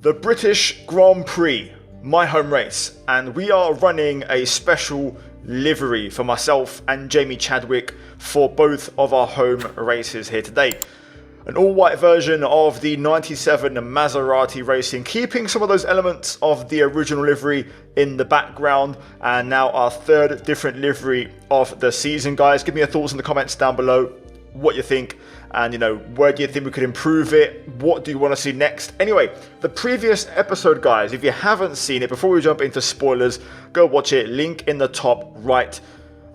the British Grand Prix, my home race, and we are running a special livery for myself and Jamie Chadwick for both of our home races here today. An all-white version of the 97 Maserati Racing, keeping some of those elements of the original livery in the background, and now our third different livery of the season. Guys, give me your thoughts in the comments down below, what you think, and where do you think we could improve it? What do you want to see next? Anyway, the previous episode, guys, if you haven't seen it, before we jump into spoilers, go watch it, link in the top right.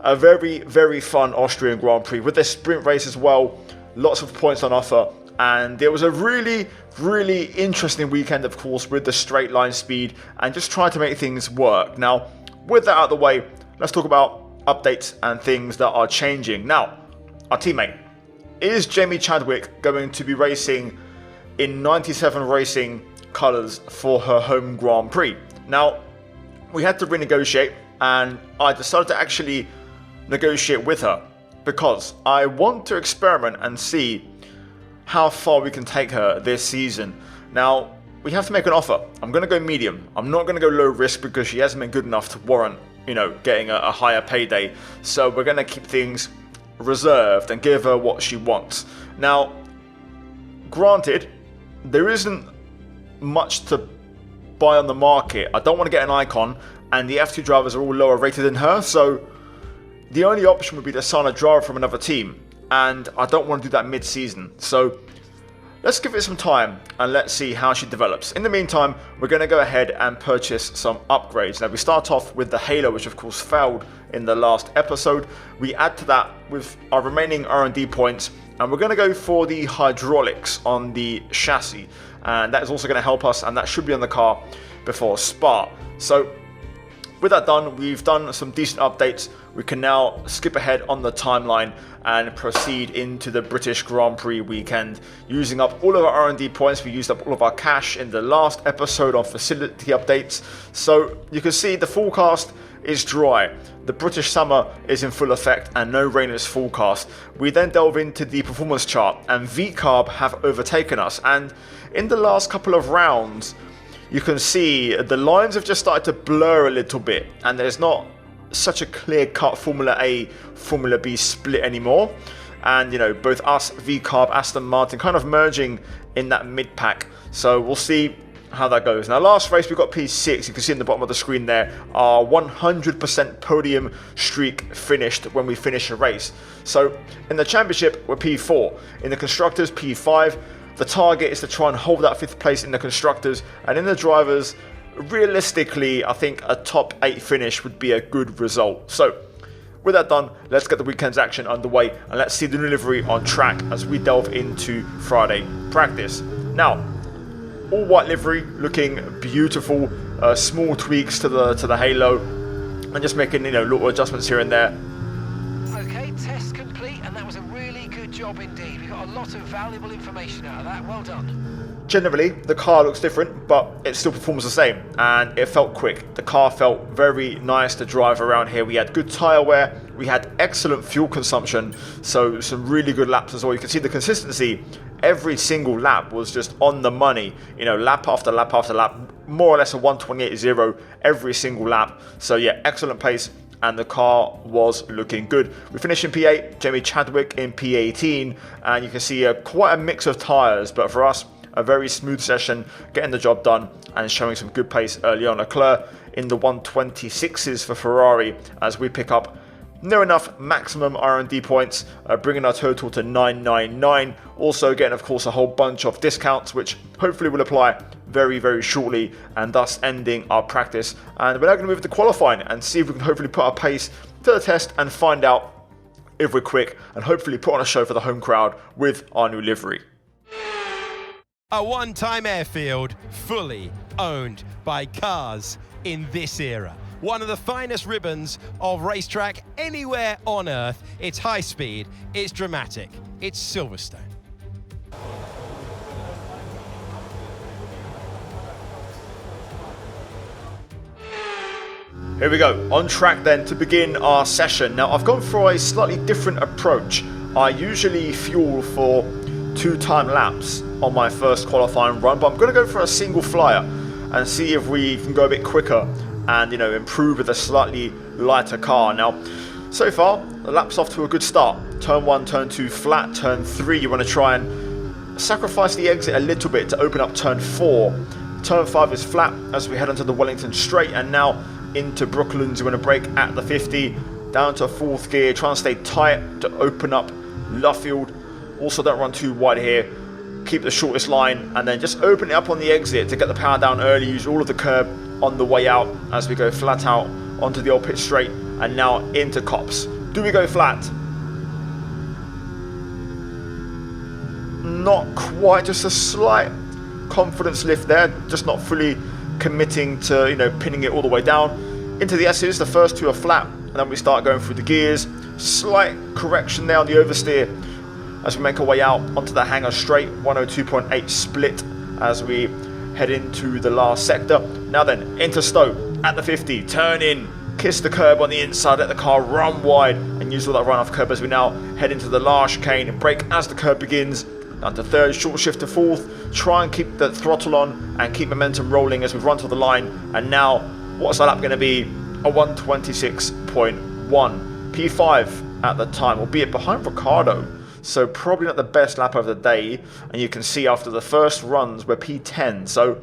A very, very fun Austrian Grand Prix with the sprint race as well. Lots of points on offer, and it was a really, really interesting weekend, of course, with the straight line speed and just trying to make things work. Now, with that out of the way, let's talk about updates and things that are changing. Now, our teammate, is Jamie Chadwick going to be racing in 97 Racing colours for her home Grand Prix? Now, we had to renegotiate, and I decided to actually negotiate with her, because I want to experiment and see how far we can take her this season. Now, we have to make an offer. I'm going to go medium. I'm not going to go low risk because she hasn't been good enough to warrant, getting a higher payday. So we're going to keep things reserved and give her what she wants. Now, granted, there isn't much to buy on the market. I don't want to get an icon, and the F2 drivers are all lower rated than her, so the only option would be to sign a driver from another team, and I don't want to do that mid-season. So let's give it some time and let's see how she develops. In the meantime, we're going to go ahead and purchase some upgrades. Now, we start off with the Halo, which of course failed in the last episode. We add to that with our remaining R&D points, and we're going to go for the hydraulics on the chassis, and that is also going to help us, and that should be on the car before Spa. So with that done, we've done some decent updates. We can now skip ahead on the timeline and proceed into the British Grand Prix weekend. Using up all of our R&D points, we used up all of our cash in the last episode on facility updates. So you can see the forecast is dry. The British summer is in full effect and no rain is forecast. We then delve into the performance chart, and VCARB have overtaken us. And in the last couple of rounds, you can see the lines have just started to blur a little bit, and there's not such a clear-cut Formula A, Formula B split anymore. And, both us, VCARB, Aston Martin kind of merging in that mid-pack. So we'll see how that goes. Now, last race we got P6. You can see in the bottom of the screen there, our 100% podium streak finished when we finish a race. So in the championship, we're P4. In the constructors, P5. The target is to try and hold that 5th place in the constructors, and in the drivers, realistically, I think a top 8 finish would be a good result. So with that done, let's get the weekend's action underway, and let's see the new livery on track as we delve into Friday practice. Now, all white livery, looking beautiful. Small tweaks to the halo, and just making little adjustments here and there. Okay, test complete, and that was a really good job indeed. We got a lot of valuable information out of that. Well done. Generally, the car looks different, but it still performs the same, and it felt quick. The car felt very nice to drive around here. We had good tyre wear, we had excellent fuel consumption, so some really good laps as well. You can see the consistency. Every single lap was just on the money, lap after lap after lap, more or less a 128.0 every single lap. So yeah, excellent pace, and the car was looking good. We finished in P8, Jamie Chadwick in P18, and you can see quite a mix of tyres, but for us, a very smooth session, getting the job done and showing some good pace early on. Leclerc in the 126s for Ferrari as we pick up near enough maximum R&D points, bringing our total to 999. Also getting, of course, a whole bunch of discounts, which hopefully will apply very, very shortly, and thus ending our practice. And we're now going to move to qualifying and see if we can hopefully put our pace to the test and find out if we're quick, and hopefully put on a show for the home crowd with our new livery. A one-time airfield fully owned by cars in this era. One of the finest ribbons of racetrack anywhere on Earth. It's high speed, it's dramatic, it's Silverstone. Here we go, on track then to begin our session. Now I've gone for a slightly different approach. I usually fuel for 2 time laps on my first qualifying run, but I'm going to go for a single flyer and see if we can go a bit quicker and, you know, improve with a slightly lighter car. Now, so far, the lap's off to a good start. Turn 1, turn 2 flat, turn 3 you want to try and sacrifice the exit a little bit to open up turn 4. Turn 5 is flat as we head onto the Wellington straight, and now into Brooklands. You want to brake at the 50, down to 4th gear, try and stay tight to open up Luffield. Also don't run too wide here, keep the shortest line, and then just open it up on the exit to get the power down early. Use all of the curb on the way out as we go flat out onto the old pit straight, and now into Cops. Do we go flat? Not quite, just a slight confidence lift there, just not fully committing to, you know, pinning it all the way down. Into the S's, the first 2 are flat, and then we start going through the gears. Slight correction there on the oversteer as we make our way out onto the hangar straight. 102.8 split as we head into the last sector. Now then, into Stowe at the 50, turn in, kiss the curb on the inside, let the car run wide and use all that run-off curb as we now head into the last chicane and brake as the curb begins. Down to 3rd, short shift to 4th, try and keep the throttle on and keep momentum rolling as we run to the line. And now, what's our lap going to be? A 126.1. P5 at the time, albeit behind Ricardo, so probably not the best lap of the day. And you can see after the first runs we're P10, so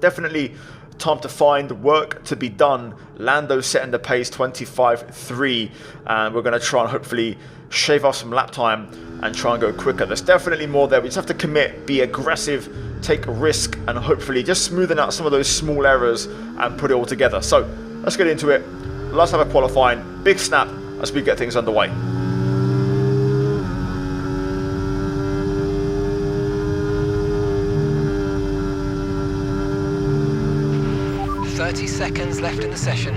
definitely time to find work to be done. Lando setting the pace 25.3, and we're going to try and hopefully shave off some lap time and try and go quicker. There's definitely more there. We just have to commit, be aggressive, take a risk, and hopefully just smoothen out some of those small errors and put it all together. So let's get into it. Last lap of qualifying, big snap as we get things underway. Seconds left in the session.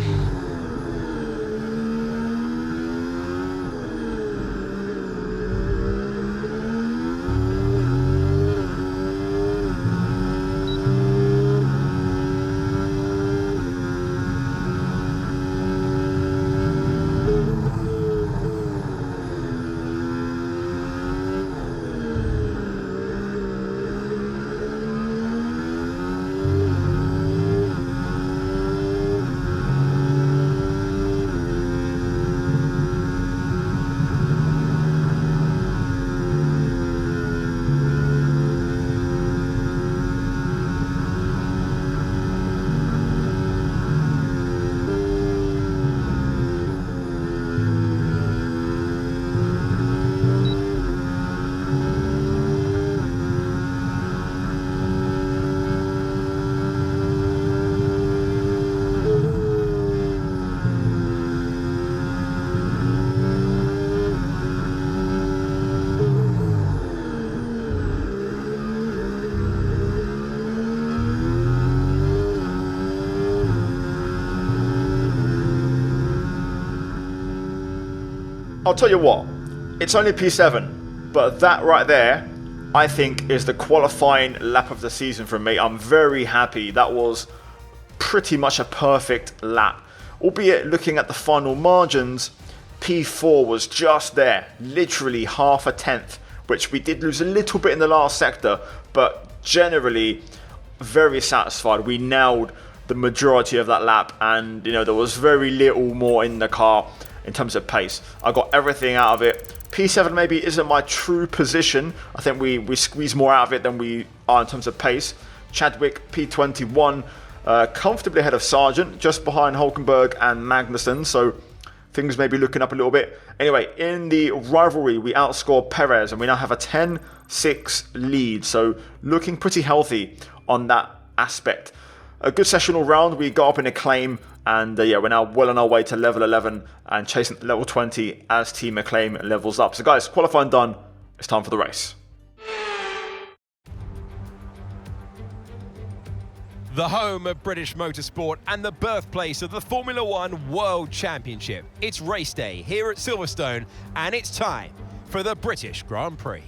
I'll tell you what, it's only P7, but that right there, I think, is the qualifying lap of the season for me. I'm very happy. That was pretty much a perfect lap. Albeit looking at the final margins, P4 was just there, literally half a tenth, which we did lose a little bit in the last sector, but generally very satisfied. We nailed the majority of that lap, and you know, there was very little more in the car in terms of pace. I got everything out of it. P7 maybe isn't my true position. I think we squeeze more out of it than we are in terms of pace. Chadwick, P21, comfortably ahead of Sargent, just behind Hulkenberg and Magnussen, so things may be looking up a little bit. Anyway, in the rivalry, we outscored Perez, and we now have a 10-6 lead, so looking pretty healthy on that aspect. A good session all round. We got up in a claim, and yeah, we're now well on our way to level 11 and chasing level 20 as Team Acclaim levels up. So guys, qualifying done. It's time for the race. The home of British motorsport and the birthplace of the Formula One World Championship. It's race day here at Silverstone, and it's time for the British Grand Prix.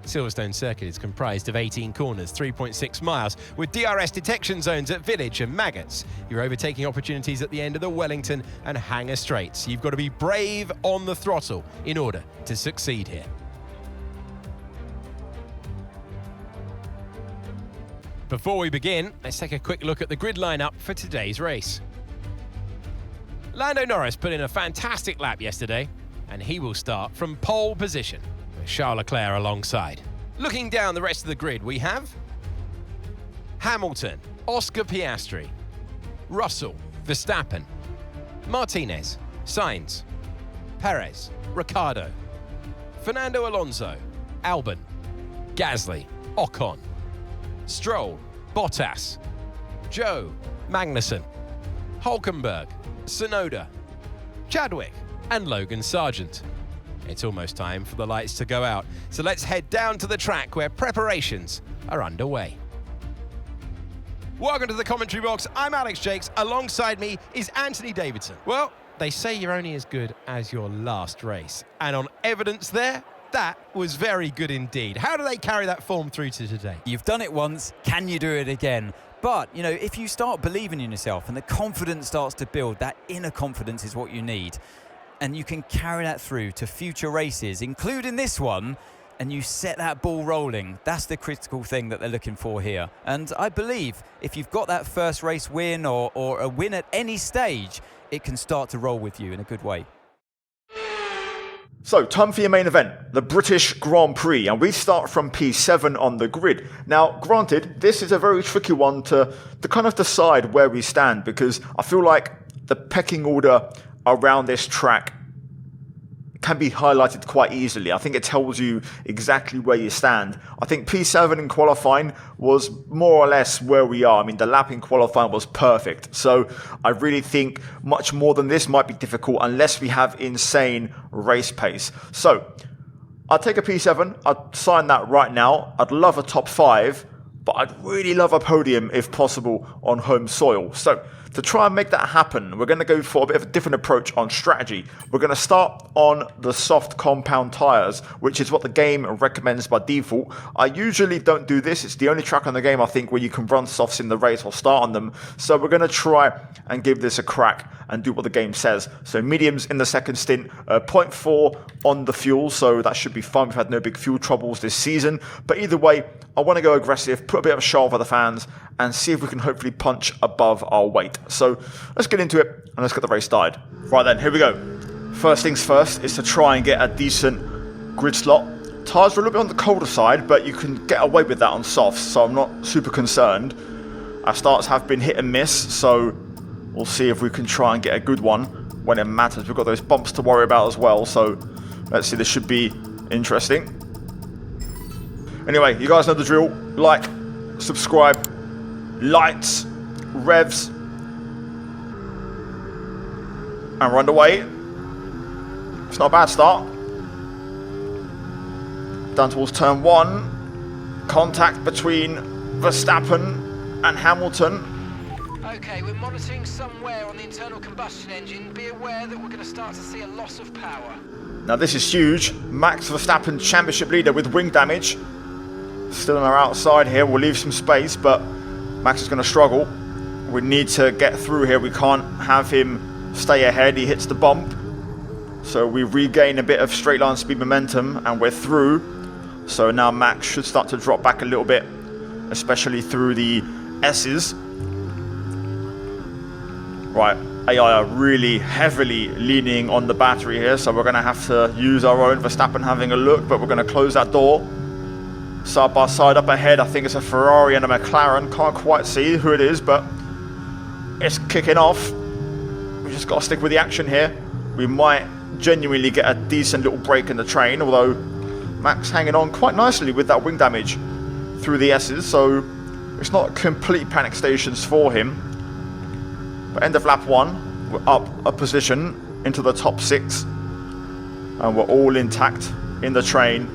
Silverstone circuit is comprised of 18 corners, 3.6 miles, with DRS detection zones at Village and Maggots. Your overtaking opportunities at the end of the Wellington and Hangar Straights. You've got to be brave on the throttle in order to succeed here. Before we begin, let's take a quick look at the grid lineup for today's race. Lando Norris put in a fantastic lap yesterday, and he will start from pole position, with Charles Leclerc alongside. Looking down the rest of the grid, we have Hamilton, Oscar Piastri, Russell, Verstappen, Martinez, Sainz, Perez, Ricciardo, Fernando Alonso, Albon, Gasly, Ocon, Stroll, Bottas, Joe, Magnussen, Hülkenberg, Tsunoda, Chadwick, and Logan Sargent. It's almost time for the lights to go out, so let's head down to the track where preparations are underway. Welcome to the commentary box. I'm Alex Jakes. Alongside me is Anthony Davidson. Well, they say you're only as good as your last race, and on evidence there, that was very good indeed. How do they carry that form through to today? You've done it once, can you do it again? But, you know, if you start believing in yourself and the confidence starts to build, that inner confidence is what you need. And you can carry that through to future races, including this one, and you set that ball rolling. That's the critical thing that they're looking for here. And I believe if you've got that first race win or a win at any stage, it can start to roll with you in a good way. So, time for your main event, the British Grand Prix, and we start from P7 on the grid. Now, granted, this is a very tricky one to kind of decide where we stand, because I feel like the pecking order around this track can be highlighted quite easily. I think it tells you exactly where you stand. I think P7 in qualifying was more or less where we are. I mean, the lap in qualifying was perfect. So I really think much more than this might be difficult unless we have insane race pace. So I'd take a P7. I'd sign that right now. I'd love a top 5, but I'd really love a podium if possible on home soil. So to try and make that happen, we're going to go for a bit of a different approach on strategy. We're going to start on the soft compound tyres, which is what the game recommends by default. I usually don't do this. It's the only track on the game, I think, where you can run softs in the race or start on them. So we're going to try and give this a crack and do what the game says. So mediums in the second stint, 0.4 on the fuel, so that should be fun. We've had no big fuel troubles this season. But either way, I want to go aggressive, put a bit of a show for the fans, and see if we can hopefully punch above our weight. So let's get into it and let's get the race started. Right then, here we go. First things first is to try and get a decent grid slot. Tyres are a little bit on the colder side, but you can get away with that on softs, so I'm not super concerned. Our starts have been hit and miss, so we'll see if we can try and get a good one when it matters. We've got those bumps to worry about as well, so let's see, this should be interesting. Anyway, you guys know the drill. Like, subscribe, lights, revs, and we're underway. It's not a bad start. Down towards turn 1. Contact between Verstappen and Hamilton. Okay, we're monitoring somewhere on the internal combustion engine. Be aware that we're going to start to see a loss of power. Now this is huge. Max Verstappen, championship leader with wing damage. Still on our outside here. We'll leave some space, but Max is going to struggle. We need to get through here. We can't have him stay ahead. He hits the bump. So we regain a bit of straight line speed momentum and we're through. So now Max should start to drop back a little bit, especially through the S's. Right, AI are really heavily leaning on the battery here, so we're going to have to use our own. Verstappen having a look, but we're going to close that door. Side by side up ahead, I think it's a Ferrari and a McLaren. Can't quite see who it is, but it's kicking off. We just got to stick with the action here. We might genuinely get a decent little break in the train, although Max hanging on quite nicely with that wing damage through the S's, so it's not complete panic stations for him. But end of lap 1, we're up a position into the top 6, and we're all intact in the train,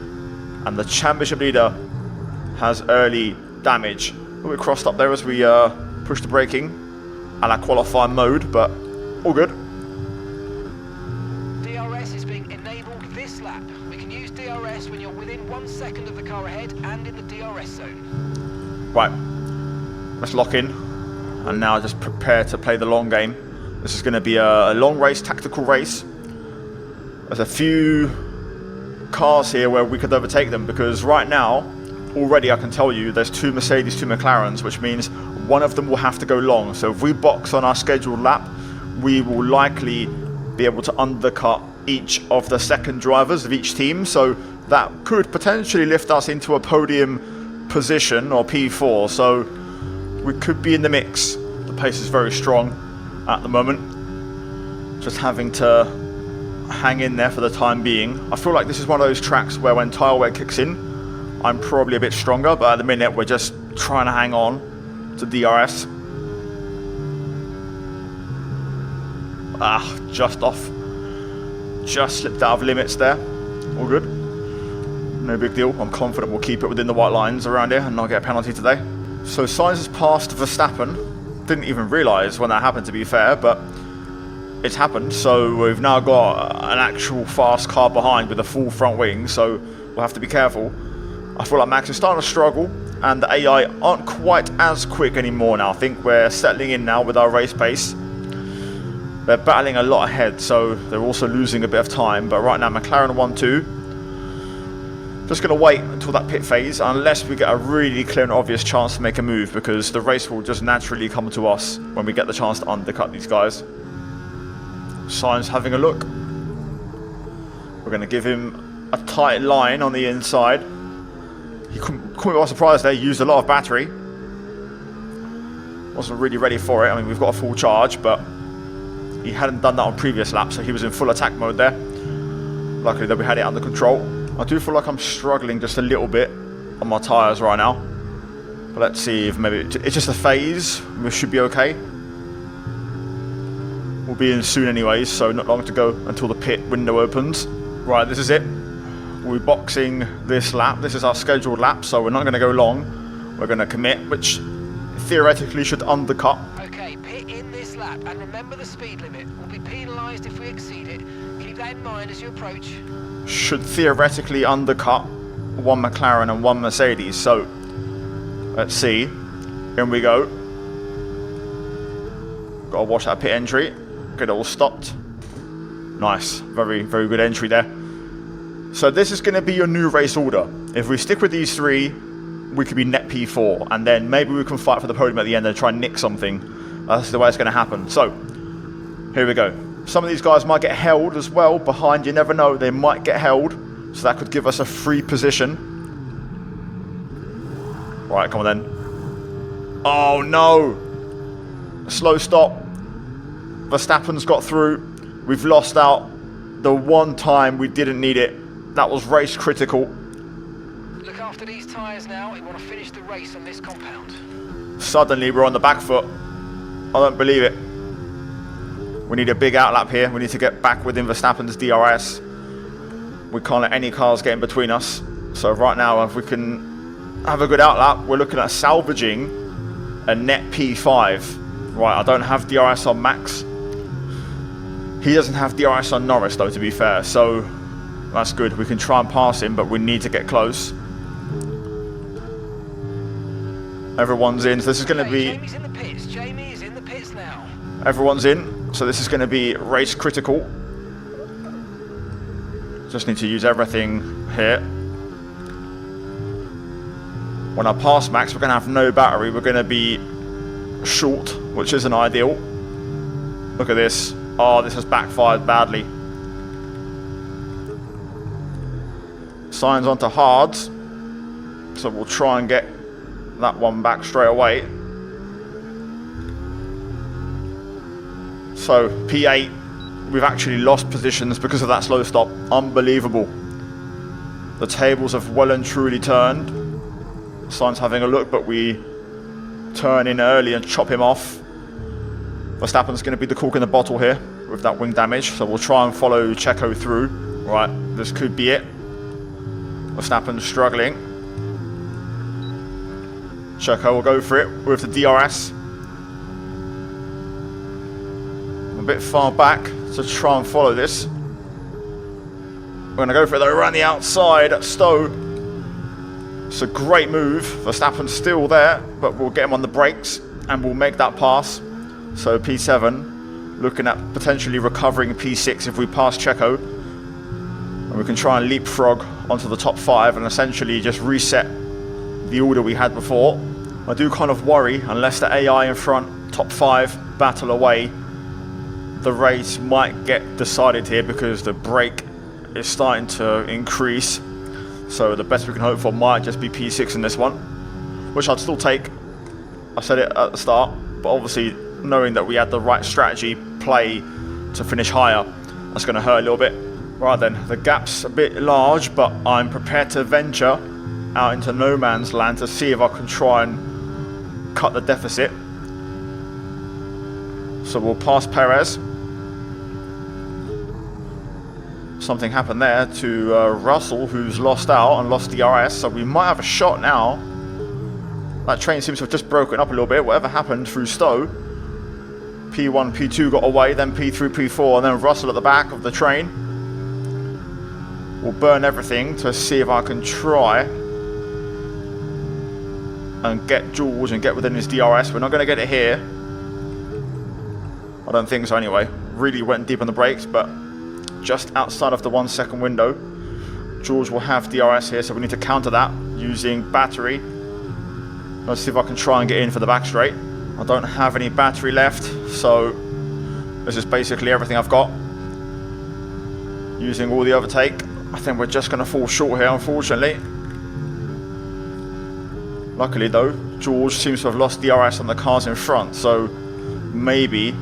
and the championship leader has early damage. We crossed up there as we push the braking a la qualifying mode, but all good. DRS is being enabled this lap. We can use DRS when you're within 1 second position of the car ahead and in the DRS zone. Right, let's lock in. And now just prepare to play the long game. This is going to be a long race, tactical race. There's a few cars here where we could overtake them, because right now, already I can tell you, there's 2 Mercedes, 2 McLarens, which means one of them will have to go long. So if we box on our scheduled lap, we will likely be able to undercut each of the second drivers of each team. So that could potentially lift us into a podium position, or P4. So we could be in the mix. The pace is very strong at the moment. Just having to hang in there for the time being. I feel like this is one of those tracks where when tyre wear kicks in, I'm probably a bit stronger, but at the minute we're just trying to hang on to DRS. Just off. Just slipped out of limits there. All good. No big deal. I'm confident we'll keep it within the white lines around here and not get a penalty today. So Sainz has passed Verstappen. Didn't even realise when that happened, to be fair, but it's happened. So we've now got an actual fast car behind with a full front wing, so we'll have to be careful. I feel like Max is starting to struggle, and the AI aren't quite as quick anymore now. I think we're settling in now with our race pace. They're battling a lot ahead, so they're also losing a bit of time. But right now, McLaren 1-2. Just going to wait until that pit phase, unless we get a really clear and obvious chance to make a move, because the race will just naturally come to us when we get the chance to undercut these guys. Sainz having a look. We're going to give him a tight line on the inside. He couldn't be by surprise there. He used a lot of battery. Wasn't really ready for it. I mean, we've got a full charge, but he hadn't done that on previous laps, so he was in full attack mode there. Luckily that we had it under control. I do feel like I'm struggling just a little bit on my tyres right now. But let's see if maybe it's just a phase. We should be okay. We'll be in soon anyways, so not long to go until the pit window opens. Right, this is it. We're boxing this lap. This is our scheduled lap, so we're not going to go long. We're going to commit, which theoretically should undercut. Okay, pit in this lap, and remember the speed limit. We'll be penalised if we exceed it. Keep that in mind as you approach. Should theoretically undercut 1 McLaren and 1 Mercedes, so let's see. In we go. Gotta watch that pit entry. Get it all stopped. Nice, very, very good entry there. So this is going to be your new race order. If we stick with these 3, we could be net P4, and then maybe we can fight for the podium at the end and try and nick something. That's the way it's going to happen. So here we go. Some of these guys might get held as well behind. You never know, they might get held, so that could give us a free position. Right, come on then. Oh no! Slow stop. Verstappen's got through. We've lost out the one time we didn't need it. That was race critical. Look after these tyres now. We want to finish the race on this compound. Suddenly we're on the back foot. I don't believe it. We need a big outlap here. We need to get back within Verstappen's DRS. We can't let any cars get in between us. So right now, if we can have a good outlap, we're looking at salvaging a net P5. Right, I don't have DRS on Max. He doesn't have DRS on Norris though, to be fair. So that's good. We can try and pass him, but we need to get close. Everyone's in. So this is going to be... Jamie's in the pits. Jamie is in the pits now. Everyone's in. So this is going to be race critical. Just need to use everything here. When I pass Max, we're going to have no battery. We're going to be short, which isn't ideal. Look at this. Oh, this has backfired badly. Signs onto hards. So we'll try and get that one back straight away. So P8, we've actually lost positions because of that slow stop. Unbelievable. The tables have well and truly turned. Sainz having a look, but we turn in early and chop him off. Verstappen's going to be the cork in the bottle here with that wing damage, so we'll try and follow Checo through. Right, this could be it. Verstappen's struggling. Checo will go for it with the DRS. A bit far back to try and follow this. We're going to go for it though, around the outside at Stowe. It's a great move. Verstappen's still there, but we'll get him on the brakes and we'll make that pass. So P7, looking at potentially recovering P6 if we pass Checo. And we can try and leapfrog onto the top 5 and essentially just reset the order we had before. I do kind of worry, unless the AI in front, top 5, battle away, the race might get decided here because the brake is starting to increase. So the best we can hope for might just be P6 in this one, which I'd still take. I said it at the start, but obviously knowing that we had the right strategy play to finish higher, that's going to hurt a little bit. Right then, the gap's a bit large, but I'm prepared to venture out into no man's land to see if I can try and cut the deficit. So we'll pass Perez. Something happened there to Russell, who's lost out and lost DRS, so we might have a shot now. That train seems to have just broken up a little bit, whatever happened through Stowe. P1, P2 got away, then P3, P4, and then Russell at the back of the train. We'll burn everything to see if I can try and get George and get within his DRS. We're not going to get it here. I don't think so anyway. Really went deep on the brakes, but just outside of the 1 second window. George will have DRS here, so we need to counter that using battery. Let's see if I can try and get in for the back straight. I don't have any battery left, so this is basically everything I've got. Using all the overtake. I think we're just going to fall short here, unfortunately. Luckily though, George seems to have lost DRS on the cars in front, so maybe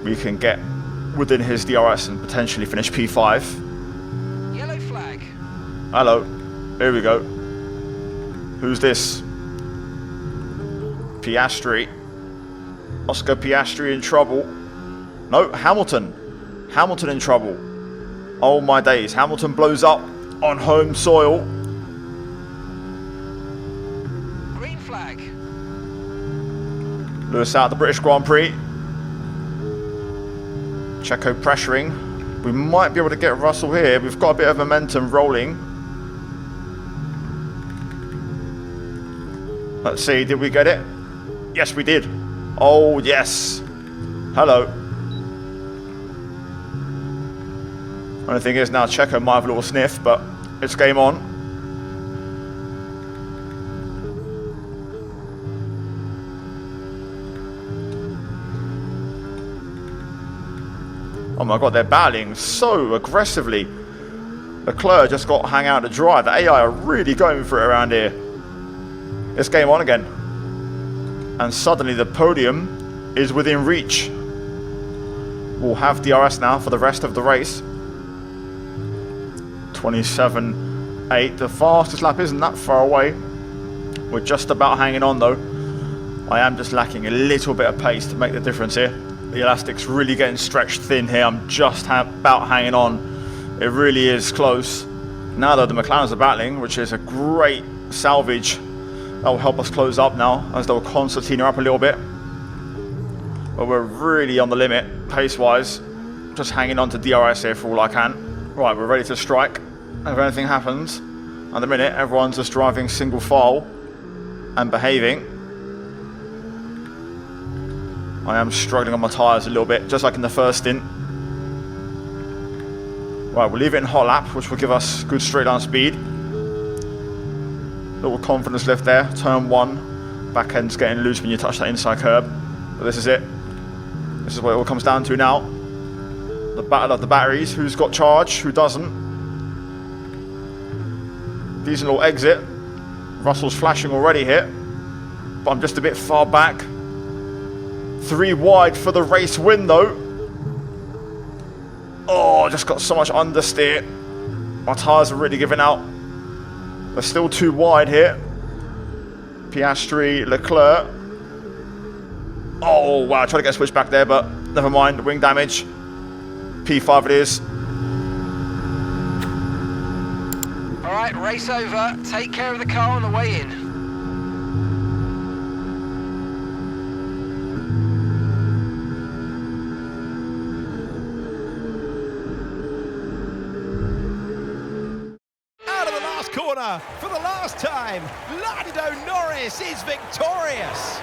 we can get within his DRS and potentially finish P5. Yellow flag. Hello. Here we go. Who's this? Piastri. Oscar Piastri in trouble. No, Hamilton. Hamilton in trouble. Oh my days. Hamilton blows up on home soil. Green flag. Lewis out the British Grand Prix. Checo pressuring. We might be able to get Russell here. We've got a bit of momentum rolling. Let's see, did we get it? Yes, we did. Oh, yes. Hello. Only thing is now Checo might have a little sniff, but it's game on. Oh my god, they're battling so aggressively. Leclerc just got hang out to dry. The AI are really going for it around here. It's game on again. And suddenly the podium is within reach. We'll have DRS now for the rest of the race. 27.8. The fastest lap isn't that far away. We're just about hanging on though. I am just lacking a little bit of pace to make the difference here. The elastic's really getting stretched thin here. I'm just about hanging on. It really is close. Now though, the McLarens are battling, which is a great salvage. That will help us close up now, as they'll concertina up a little bit. But we're really on the limit, pace-wise. Just hanging on to DRS here for all I can. Right, we're ready to strike. If anything happens, at the minute, everyone's just driving single file and behaving. I am struggling on my tyres a little bit, just like in the first stint. Right, we'll leave it in hot lap, which will give us good straight line speed. Little confidence lift there. Turn 1. Back end's getting loose when you touch that inside curb. But this is it. This is what it all comes down to now. The battle of the batteries. Who's got charge? Who doesn't? Decent little exit. Russell's flashing already here. But I'm just a bit far back. 3 wide for the race win though. Oh, just got so much understeer. My tyres are really giving out. They're still 2 wide here. Piastri, Leclerc. Oh, wow, I tried to get a switch back there, but never mind. Wing damage. P5 it is. All right, race over. Take care of the car on the way in. Corner for the last last time, Lando Norris is victorious.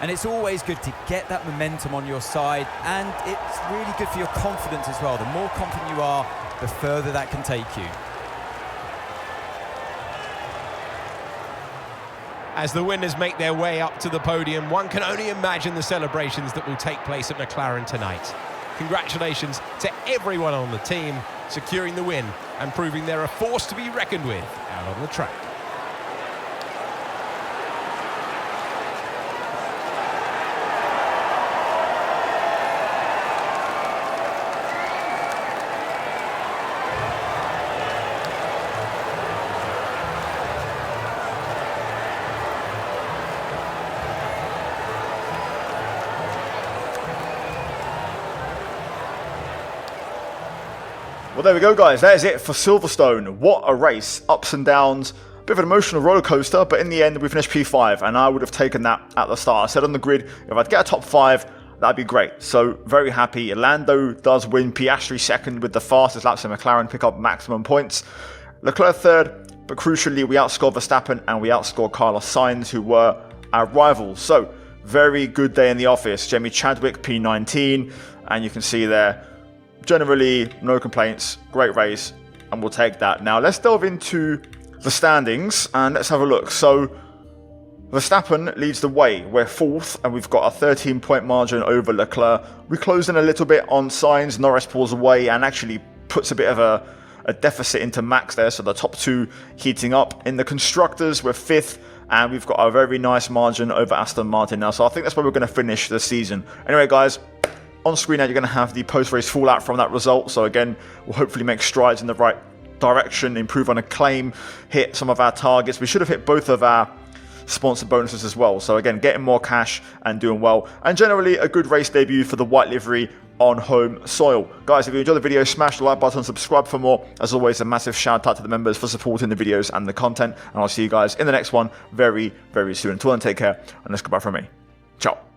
And it's always good to get that momentum on your side, and it's really good for your confidence as well. The more confident you are, the further that can take you. As the winners make their way up to the podium, one can only imagine the celebrations that will take place at McLaren tonight. Congratulations to everyone on the team, securing the win and proving they're a force to be reckoned with out on the track. Well, there we go, guys. That is it for Silverstone. What a race. Ups and downs. Bit of an emotional roller coaster, but in the end, we finished P5, and I would have taken that at the start. I said on the grid, if I'd get a top 5, that'd be great. So, very happy. Lando does win. Piastri second with the fastest laps, and McLaren pick up maximum points. Leclerc third, but crucially, we outscored Verstappen, and we outscored Carlos Sainz, who were our rivals. So, very good day in the office. Jamie Chadwick, P19, and you can see there, generally, no complaints, great race, and we'll take that. Now, let's delve into the standings, and let's have a look. So, Verstappen leads the way. We're fourth, and we've got a 13-point margin over Leclerc. We closed in a little bit on Sainz. Norris pulls away and actually puts a bit of a deficit into Max there, so the top two heating up. In the Constructors, we're fifth, and we've got a very nice margin over Aston Martin now, so I think that's where we're going to finish the season. Anyway, guys, on screen now, you're going to have the post-race fallout from that result. So again, we'll hopefully make strides in the right direction, improve on a claim, hit some of our targets. We should have hit both of our sponsor bonuses as well. So again, getting more cash and doing well. And generally, a good race debut for the white livery on home soil. Guys, if you enjoyed the video, smash the like button, subscribe for more. As always, a massive shout out to the members for supporting the videos and the content. And I'll see you guys in the next one very, very soon. Until then, take care, and let's goodbye from me. Ciao.